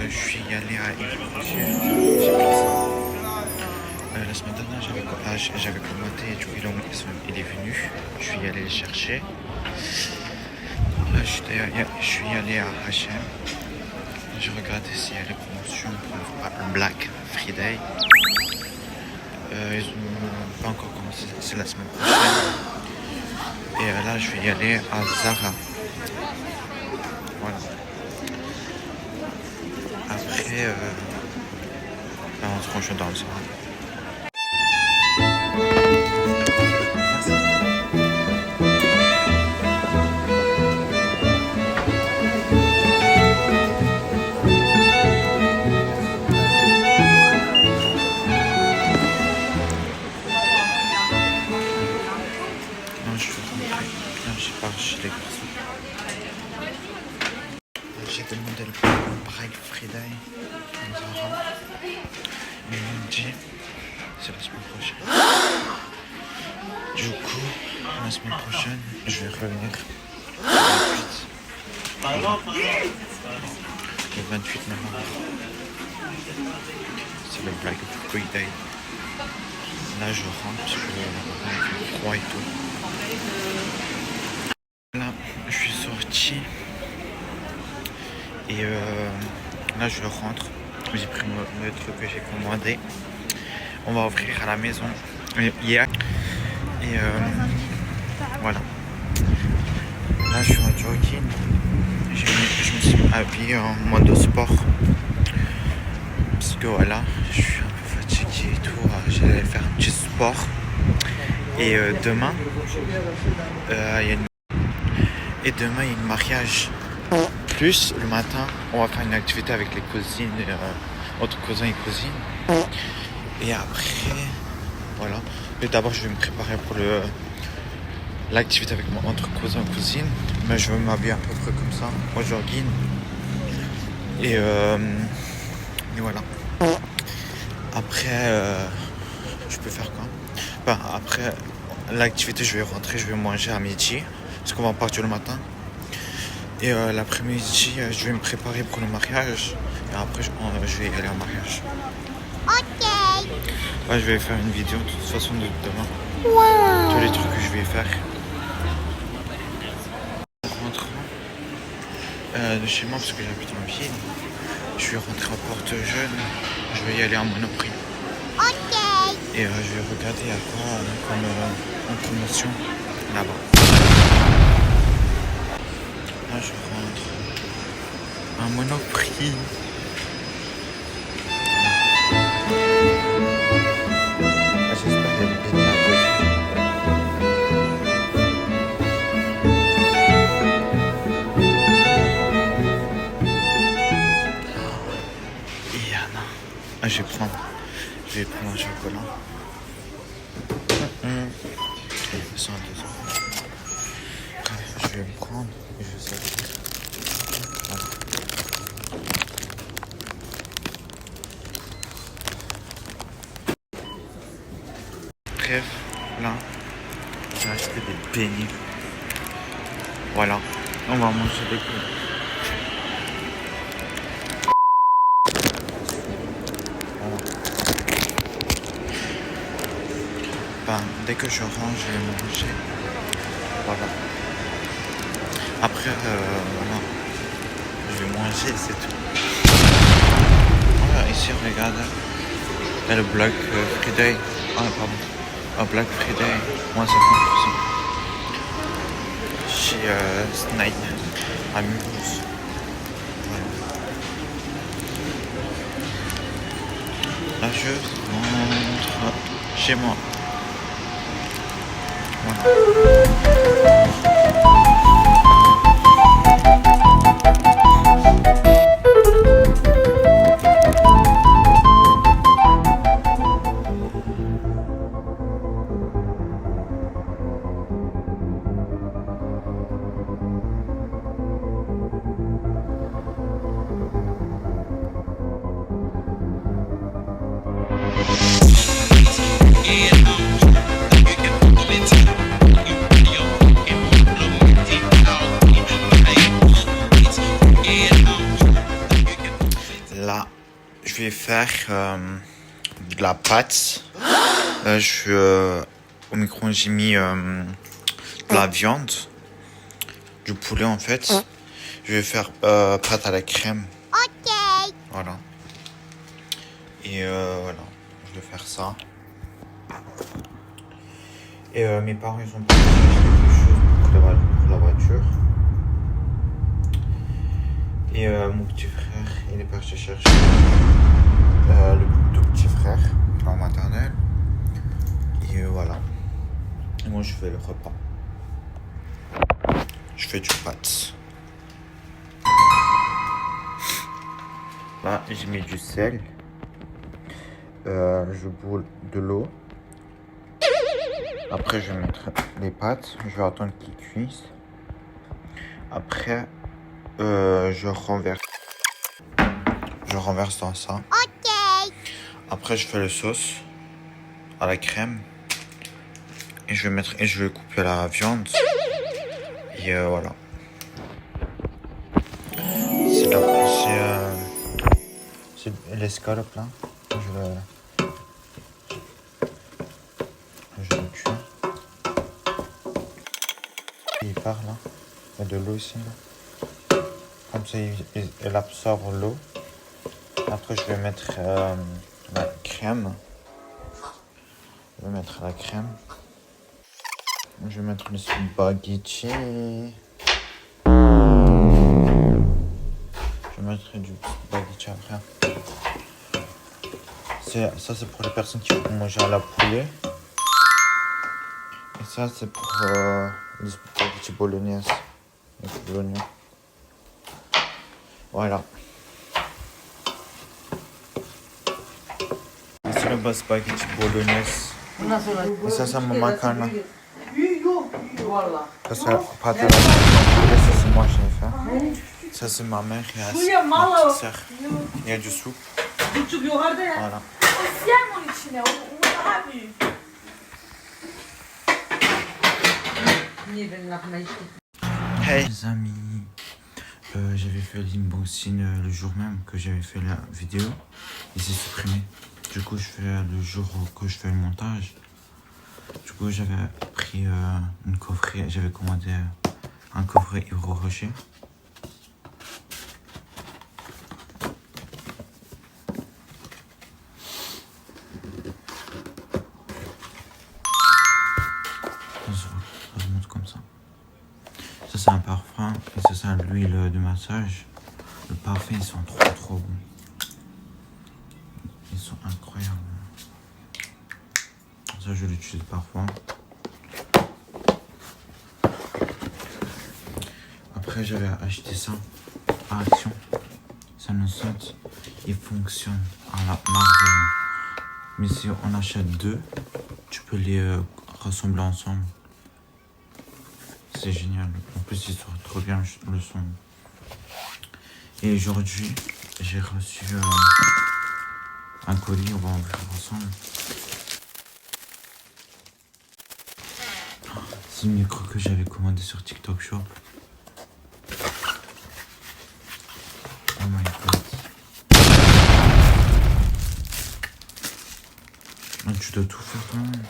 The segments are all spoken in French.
je suis allé à j'ai pris ça. La semaine dernière, j'avais commandé et du coup, il est venu. Je suis allé le chercher. Là, je suis allé à H&M. Je regarde s'il y a les promotions pour Black Friday. Ils n'ont pas encore commencé, c'est la semaine prochaine. Et là, je vais y aller à Zara. Voilà. Après, là, on se range dans le Zara. Chez les garçons. J'ai demandé le Black Friday à Zara. Ils m'ont dit c'est la semaine prochaine. Du coup, la semaine prochaine, je vais revenir le 28 novembre. C'est le Black Friday. Là, je rentre parce que il fait froid et tout. Là, je suis sorti et là je rentre. J'ai pris le truc que j'ai commandé. On va ouvrir à la maison hier et voilà. Là, je suis en jogging. Je me suis habillé en mode sport parce que voilà, je suis un peu fatigué et tout. J'allais faire un petit sport et demain, il y a une mariage. Plus le matin, on va faire une activité avec les cousines, autres cousins et cousines. Et après, voilà. Mais d'abord, je vais me préparer pour l'activité avec mon autre cousin et cousine. Mais je vais m'habiller à peu près comme ça, en jogging. Et voilà. Après, je peux faire quoi? Ben, après l'activité, je vais rentrer, je vais manger à midi. Parce qu'on va partir le matin. Et l'après-midi, je vais me préparer pour le mariage. Et après, je vais aller au mariage. Ok. Là, je vais faire une vidéo de toute façon de demain. Wow. Tous les trucs que je vais faire. En rentrant de chez moi, parce que j'habite en ville, je vais rentrer à Porte-Jeune. Je vais y aller en Monoprix. Ok. Et je vais regarder à quoi comme en promotion là-bas. Là, je rentre un Monoprix. J'espère qu'il y a des beignets à côté. Et Anna. Je vais prendre un chocolat. Ils sont à 2 €. Je vais le prendre et je sais. Voilà. Bref, là, j'ai acheté des beignets. Voilà, on va manger des beignets. Voilà. Ben, dès que je range, je vais manger. Voilà. Après, voilà, je vais manger, c'est tout. Voilà, ici, regarde, il y a le Black Friday. Ah, pardon. Un Black Friday, moins 50%. Chez Snide, à Mulhouse. Voilà. Là, je rentre chez moi. Voilà. je vais faire de la pâte. Là, au micro, j'ai mis de la viande, du poulet en fait. Je vais faire pâte à la crème. Ok. Voilà. Et voilà, je vais faire ça. Et mes parents, ils ont pas quelque chose pour la voiture. Et mon petit frère, il est parti chercher le tout petit frère en maternelle. Et voilà. Et moi, je fais le repas. Je fais du pâte. Là, j'ai mis du sel. Je boule de l'eau. Après, je vais mettre les pâtes. Je vais attendre qu'ils cuisent. Après, je renverse. Je renverse dans ça. Ok. Après, je fais le sauce à la crème. Et je vais couper la viande. Et voilà. C'est l'escalope là. Je le cuis. Il part là. Il y a de l'eau ici là. Comme ça, il absorbe l'eau. Après, je vais mettre la crème. Je vais mettre la crème. Je vais mettre le spaghetti. Je vais mettre du spaghetti après. Ça, c'est pour les personnes qui vont manger à la poulet. Et ça, c'est pour les spaghetti bolognaise. Avec l'oignon. Voilà. Et c'est le spaghetti bolognaise. Et ça, c'est mon macaroni. Ça, c'est la pâte à la poulet. Ça, c'est moi qui l'ai fait. Ça, c'est ma mère et ma petite sœur. Il y a du soupe. Voilà. Hey les amis, j'avais fait l'inboxing le jour même que j'avais fait la vidéo et c'est supprimé. Du coup je fais le jour que je fais le montage. Du coup j'avais pris une coffret, j'avais commandé un coffret Yves Rocher. Ça se monte comme ça. Ça c'est un parfum et ça c'est l'huile de massage. Le parfum ils sont trop bons. Ils sont incroyables. Ça je l'utilise parfois. Après j'avais acheté ça à Action. Ça nous saute. Il fonctionne à la merveille. Mais si on achète deux, tu peux les rassembler ensemble. C'est génial. En plus il sort trop bien le son. Et aujourd'hui j'ai reçu un colis, on va en ouvrir ensemble. C'est le micro que j'avais commandé sur TikTok Shop. Oh my god. Ah, tu dois tout faire toi-même.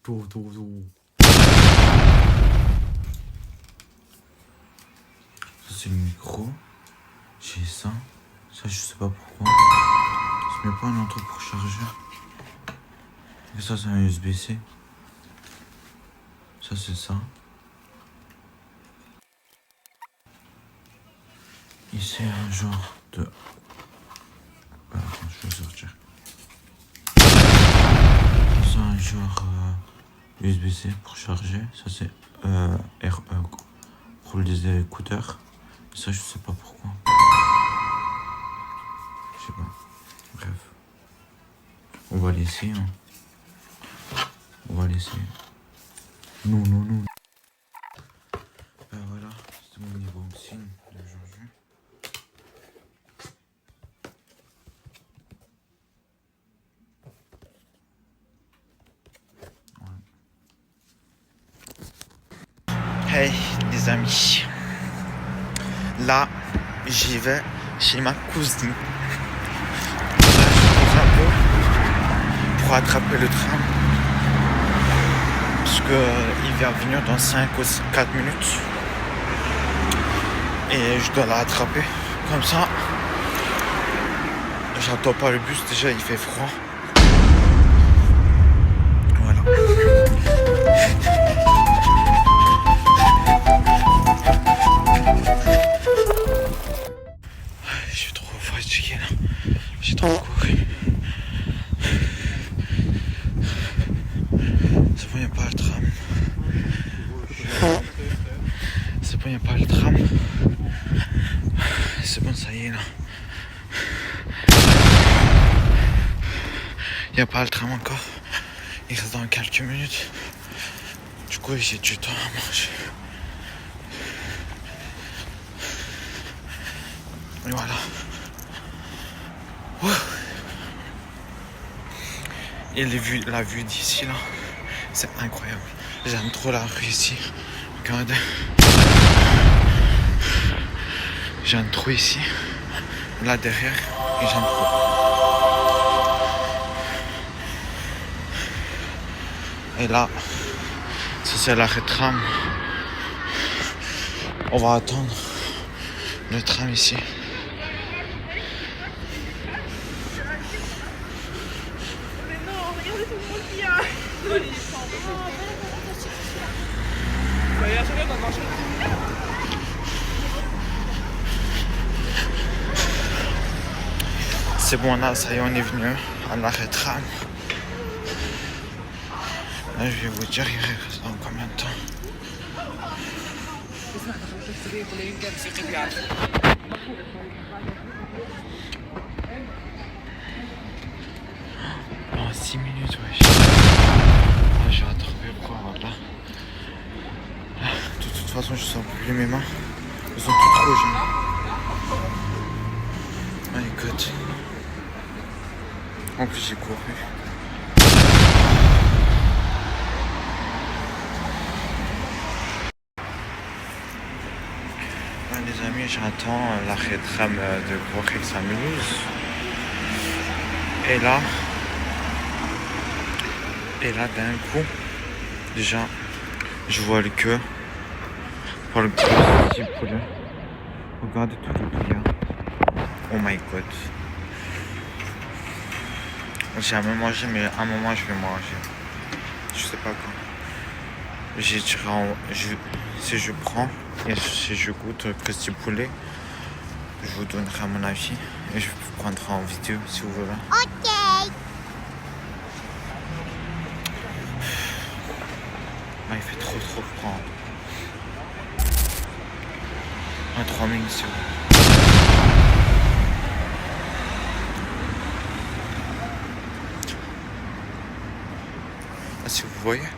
Tout. Ça c'est le micro. J'ai ça. Ça je sais pas pourquoi. C'est même pas un truc pour charger. Et ça c'est un USB-C. Ça c'est ça. Et c'est un genre de... Attends, je vais sortir. C'est un genre USB-C pour charger. Ça c'est pour les écouteurs. Ça je sais pas pourquoi. Je sais pas. Bref. On va laisser. Hein. On va laisser. Non. Voilà. C'était mon niveau unboxing d'aujourd'hui. Hey les amis, là j'y vais chez ma cousine. Là je cours un peu pour attraper le train parce qu'il vient venir dans 5 ou 4 minutes et je dois la rattraper. Comme ça j'attends pas le bus, déjà il fait froid. Voilà. Je suis trop fatigué là. J'ai trop couru. C'est bon, il n'y a pas le tram. C'est bon, il n'y a pas le tram. C'est bon, ça y est là. Il n'y a pas le tram encore. Il reste dans quelques minutes. Du coup, j'ai du temps à manger. Et voilà. Et la vue d'ici là, c'est incroyable. J'aime trop la rue ici. Regardez. J'aime trop ici. Là derrière, et j'aime trop. Et là, ça c'est l'arrêt de tram. On va attendre le tram ici. C'est bon là, ça y est, on est venu à l'arrêt de tram. Là, je vais vous dire, il reste dans combien de temps. Oh, 6 minutes, wesh. Ah, j'ai rattrapé quoi là. De toute façon, je sens plus mes mains. Elles sont toutes rouges. Ah, écoute. En plus, j'ai couru. Les amis, j'attends l'arrêt de tram de Groix-Rex à Mulhouse. Et d'un coup, déjà, je vois le queue pour le petit poulet. Regardez tout le qu'il. Oh my god. J'ai jamais mangé, mais à un moment, je vais manger. Je sais pas quand. J'ai tiré si je prends et si je goûte le petit poulet, je vous donnerai mon avis et je vous prendrai en vidéo si vous voulez. Ok. Ah, il fait trop froid. En 3 minutes si vous voulez. Ah, si vous voyez.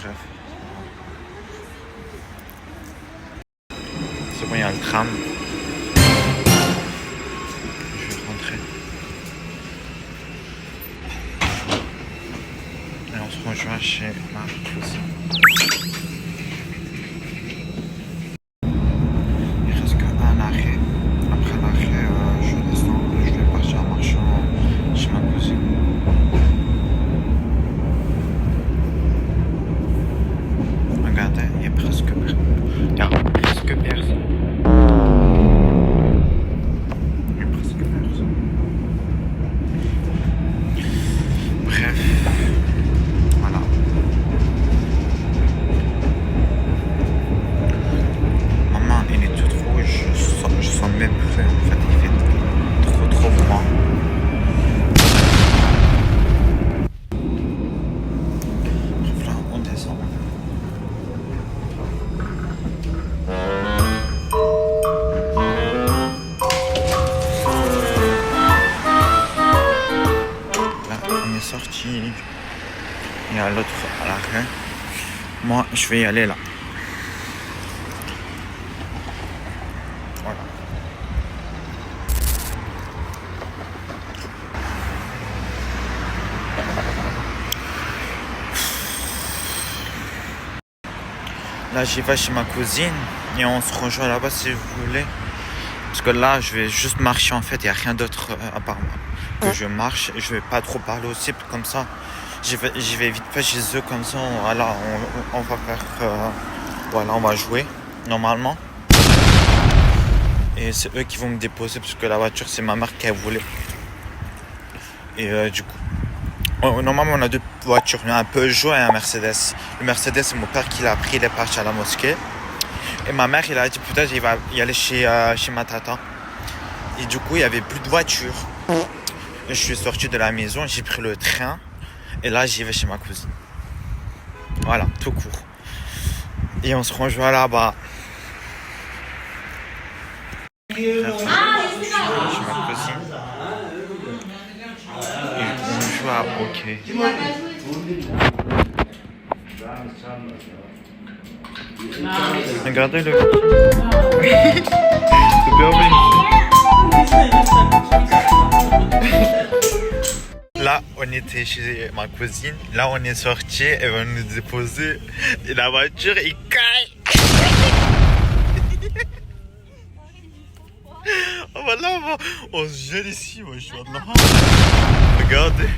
Bref. C'est bon, il y a le tram. Je vais rentrer. Et on se rejoint chez ma cousine. Il reste qu'un arrêt. Après l'arrêt, je descends. Je vais partir en marchant chez ma cousine. Regardez, il y a presque personne. Bref, voilà. Ma main, elle est toute rouge. Je sens même plus. En fait, il fait trop froid. Bref, là, on descend. Sorti. Il y a l'autre à l'arrêt. Moi, je vais y aller là. Voilà. Là, j'y vais chez ma cousine et on se rejoint là-bas si vous voulez. Parce que là, je vais juste marcher en fait, il n'y a rien d'autre à part moi. Que je marche et je vais pas trop parler aussi, comme ça. J'y vais vite fait chez eux, comme ça. Voilà, on va faire. Voilà, on va jouer normalement. Et c'est eux qui vont me déposer parce que la voiture, c'est ma mère qui a voulu. Et du coup, normalement, on a 2 voitures, un Peugeot et un Mercedes. Le Mercedes, c'est mon père qui l'a pris, il est parti à la mosquée. Et ma mère, il a dit peut-être il va y aller chez ma tata. Et du coup, il n'y avait plus de voiture. Et je suis sorti de la maison, j'ai pris le train. Et là, j'y vais chez ma cousine. Voilà, tout court. Et on se rejoint là-bas. Chez ma cousine. Et on joue à hockey. Regardez-le. C'est bien bien. Là, on était chez ma cousine. Là, on est sorti. Elle va nous déposer. Et la voiture, il caille. Oh, voilà, on se gèle ici. Moi, je suis là. Regardez.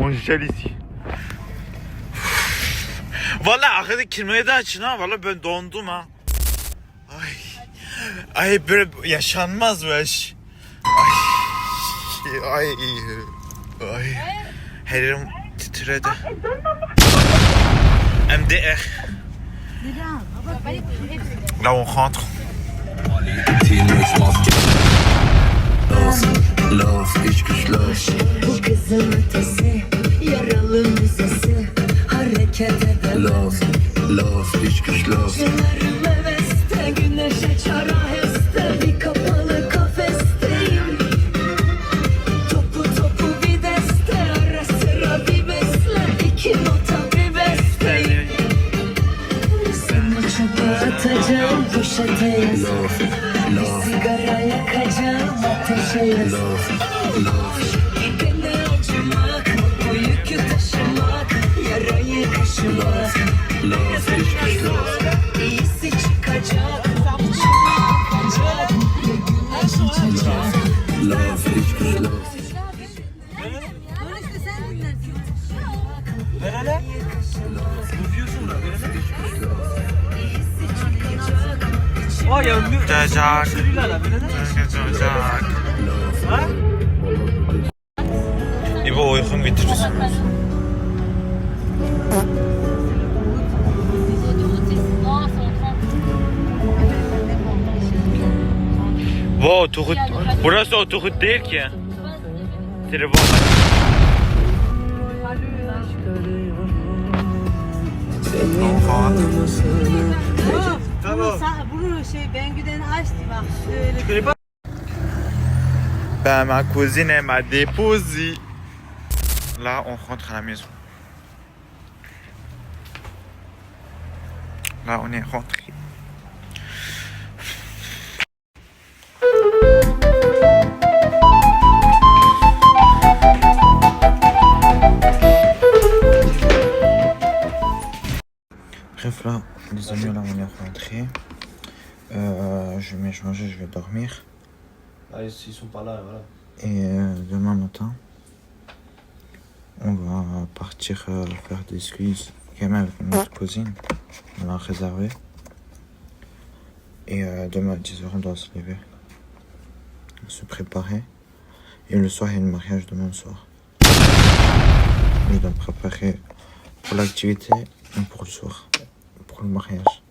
On se gèle ici. Valla arkadaki kelimeyi de açın ha. Valla ben dondum ha. Ay böyle yaşanmaz bu iş. Ay. Her yerim titredi. MDR. Là on rentre. Love, iç güç love. Bu kızın ötesi, yaralı müzesi. Hareket eder. Love, iç güç love. Çınarım heveste, güneşe çara heste. Bir kapalı kafesteyim. Topu bir deste, ara sıra bir besle. 2 nota bir besteyim. Sana çöpe atacağım, poşete yaz. Bir sigara yakacağım, ateşe yaz. Gidene acımak, bu yükü taşımak, yarayı kaşımak. İyisi çıkacak, içime akacak, bir güneş açacak. Ver hele. Tutuyorsun da ver hele. Oh ya Cacak. İbo uykum getiriyorsun. Bu otogut. Burası otogut değil ki. Telefon. Bunu Bengü'den açtı bak şöyle. Ben, ma cousine m'a déposé. Là, on rentre à la maison. Là, on est rentré. Bref, là, les amis, là, on est rentré. Je vais m'échanger, je vais dormir. Ah, ils sont pas là, voilà. Et demain matin, on va partir faire des squeezes quand même avec notre cousine. On l'a réservé. Et demain à 10h, on doit se lever, se préparer. Et le soir, il y a un mariage demain soir. Je dois me préparer pour l'activité et pour le soir, pour le mariage.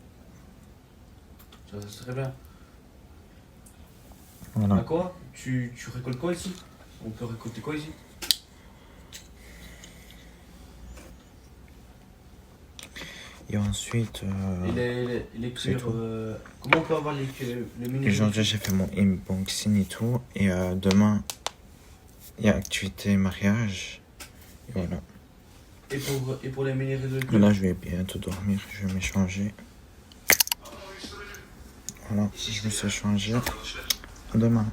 Ça serait bien. Voilà. À quoi tu récoltes quoi ici? On peut récolter quoi ici? Et ensuite, les cuirs, comment on peut avoir le menu? aujourd'hui, j'ai fait mon unboxing et tout. Et demain, il y a activité mariage. Et voilà. Et pour les mini de Et là, je vais bientôt dormir. Je vais m'échanger. Voilà, je me suis changé. À demain.